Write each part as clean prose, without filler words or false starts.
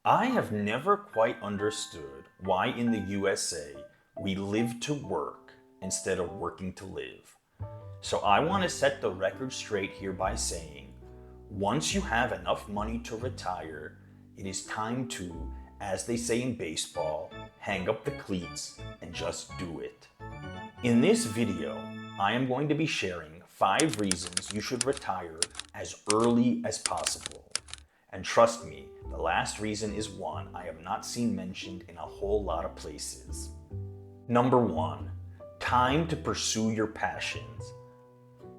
I have never quite understood why in the USA we live to work instead of working to live. So I want to set the record straight here by saying, once you have enough money to retire, it is time to, as they say in baseball, hang up the cleats and just do it. In this video, I am going to be sharing 5 reasons you should retire as early as possible. And trust me, the last reason is one I have not seen mentioned in a whole lot of places. Number 1, time to pursue your passions.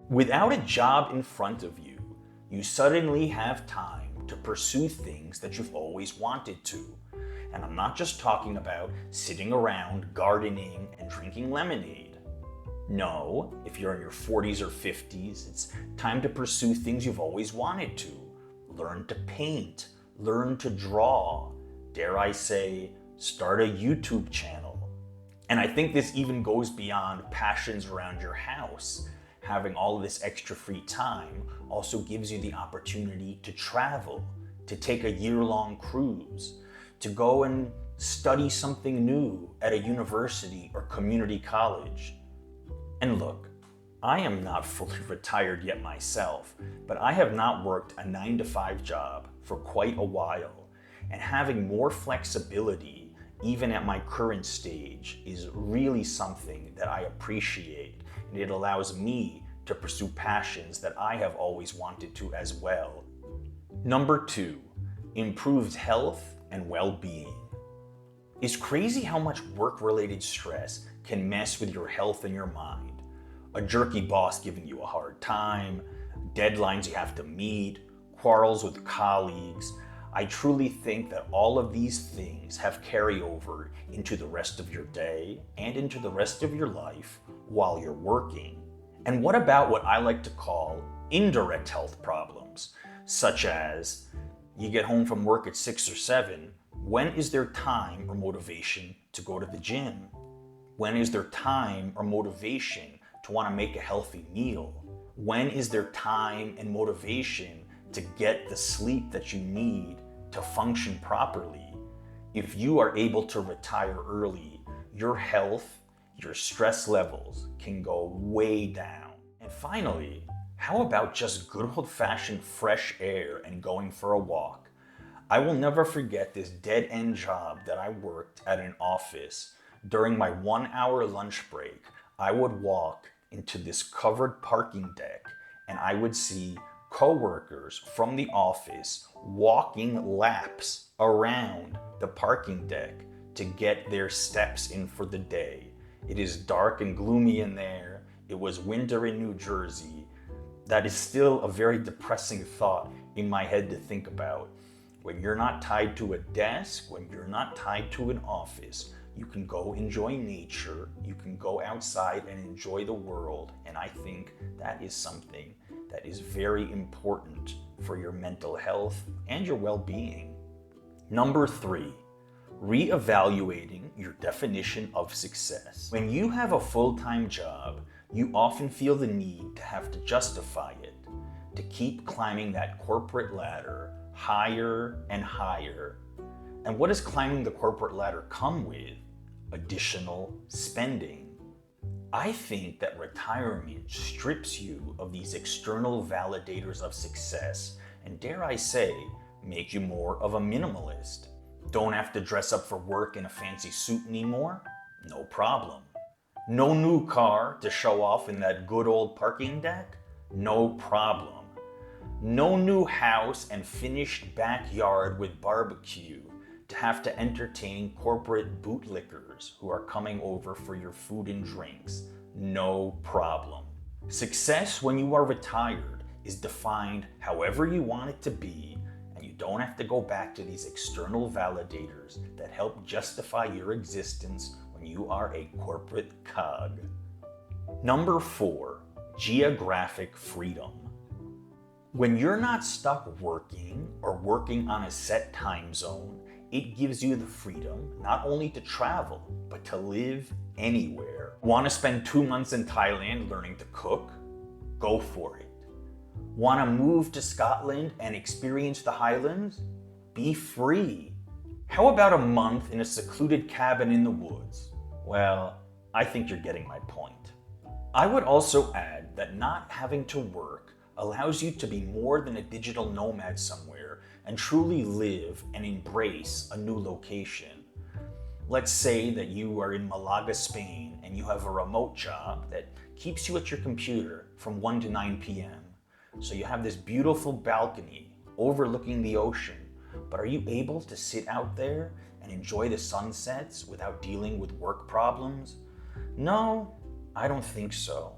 Without a job in front of you, you suddenly have time to pursue things that you've always wanted to. And I'm not just talking about sitting around, gardening, and drinking lemonade. No, if you're in your 40s or 50s, it's time to pursue things you've always wanted to. Learn to paint, learn to draw, dare I say, start a YouTube channel. And I think this even goes beyond passions around your house. Having all of this extra free time also gives you the opportunity to travel, to take a year-long cruise, to go and study something new at a university or community college. And look, I am not fully retired yet myself, but I have not worked a 9-to-5 job for quite a while, and having more flexibility, even at my current stage, is really something that I appreciate, and it allows me to pursue passions that I have always wanted to as well. Number 2, improved health and well-being. It's crazy how much work-related stress can mess with your health and your mind. A jerky boss giving you a hard time, deadlines you have to meet, quarrels with colleagues. I truly think that all of these things have carryover into the rest of your day and into the rest of your life while you're working. And what about what I like to call indirect health problems, such as you get home from work at 6 or 7, when is there time or motivation to go to the gym? When is there time or motivation to want to make a healthy meal? When is there time and motivation to get the sleep that you need to function properly? If you are able to retire early, your health, your stress levels can go way down. And finally, how about just good old-fashioned fresh air and going for a walk? I will never forget this dead-end job that I worked at an office. During my 1-hour lunch break, I would walk into this covered parking deck and I would see coworkers from the office walking laps around the parking deck to get their steps in for the day. It is dark and gloomy in there. It was winter in New Jersey. That is still a very depressing thought in my head to think about. When you're not tied to a desk, when you're not tied to an office, you can go enjoy nature, you can go outside and enjoy the world, and I think that is something that is very important for your mental health and your well-being. Number 3, reevaluating your definition of success. When you have a full-time job, you often feel the need to have to justify it, to keep climbing that corporate ladder higher and higher. And what does climbing the corporate ladder come with? Additional spending. I think that retirement strips you of these external validators of success and, dare I say, make you more of a minimalist. Don't have to dress up for work in a fancy suit anymore? No problem. No new car to show off in that good old parking deck? No problem. No new house and finished backyard with barbecue to have to entertain corporate bootlickers who are coming over for your food and drinks. No problem. Success when you are retired is defined however you want it to be, and you don't have to go back to these external validators that help justify your existence when you are a corporate cog. Number 4, geographic freedom. When you're not stuck working or working on a set time zone, it gives you the freedom not only to travel, but to live anywhere. Want to spend 2 months in Thailand learning to cook? Go for it. Want to move to Scotland and experience the Highlands? Be free. How about a month in a secluded cabin in the woods? Well, I think you're getting my point. I would also add that not having to work allows you to be more than a digital nomad somewhere and truly live and embrace a new location. Let's say that you are in Malaga, Spain, and you have a remote job that keeps you at your computer from 1 to 9 p.m. So you have this beautiful balcony overlooking the ocean, but are you able to sit out there and enjoy the sunsets without dealing with work problems? No, I don't think so.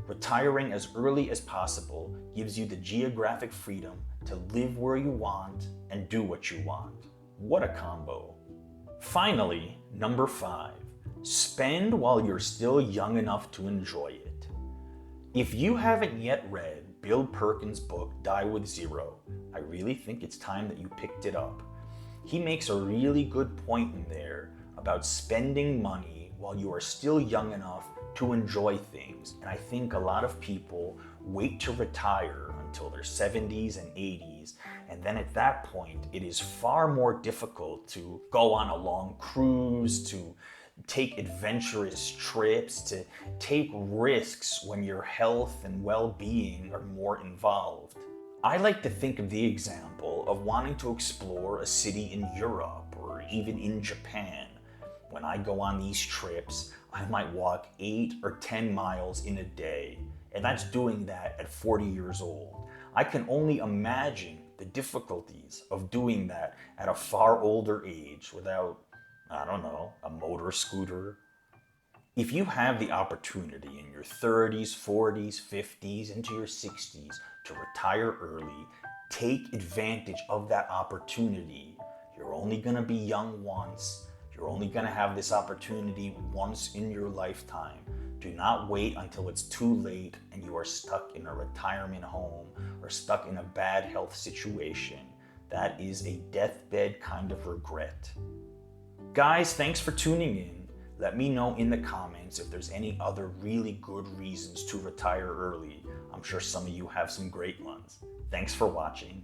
Retiring as early as possible gives you the geographic freedom to live where you want and do what you want. What a combo. Finally, number 5, spend while you're still young enough to enjoy it. If you haven't yet read Bill Perkins' book, Die with Zero, I really think it's time that you picked it up. He makes a really good point in there about spending money while you are still young enough to enjoy things. And I think a lot of people wait to retire until their 70s and 80s, and then at that point it is far more difficult to go on a long cruise, to take adventurous trips, to take risks when your health and well-being are more involved. I like to think of the example of wanting to explore a city in Europe or even in Japan. When I go on these trips, I might walk 8 or 10 miles in a day, and that's doing that at 40 years old. I can only imagine the difficulties of doing that at a far older age without, I don't know, a motor scooter. If you have the opportunity in your 30s, 40s, 50s, into your 60s to retire early, take advantage of that opportunity. You're only going to be young once. You're only going to have this opportunity once in your lifetime. Do not wait until it's too late and you are stuck in a retirement home or stuck in a bad health situation. That is a deathbed kind of regret. Guys, thanks for tuning in. Let me know in the comments if there's any other really good reasons to retire early. I'm sure some of you have some great ones. Thanks for watching.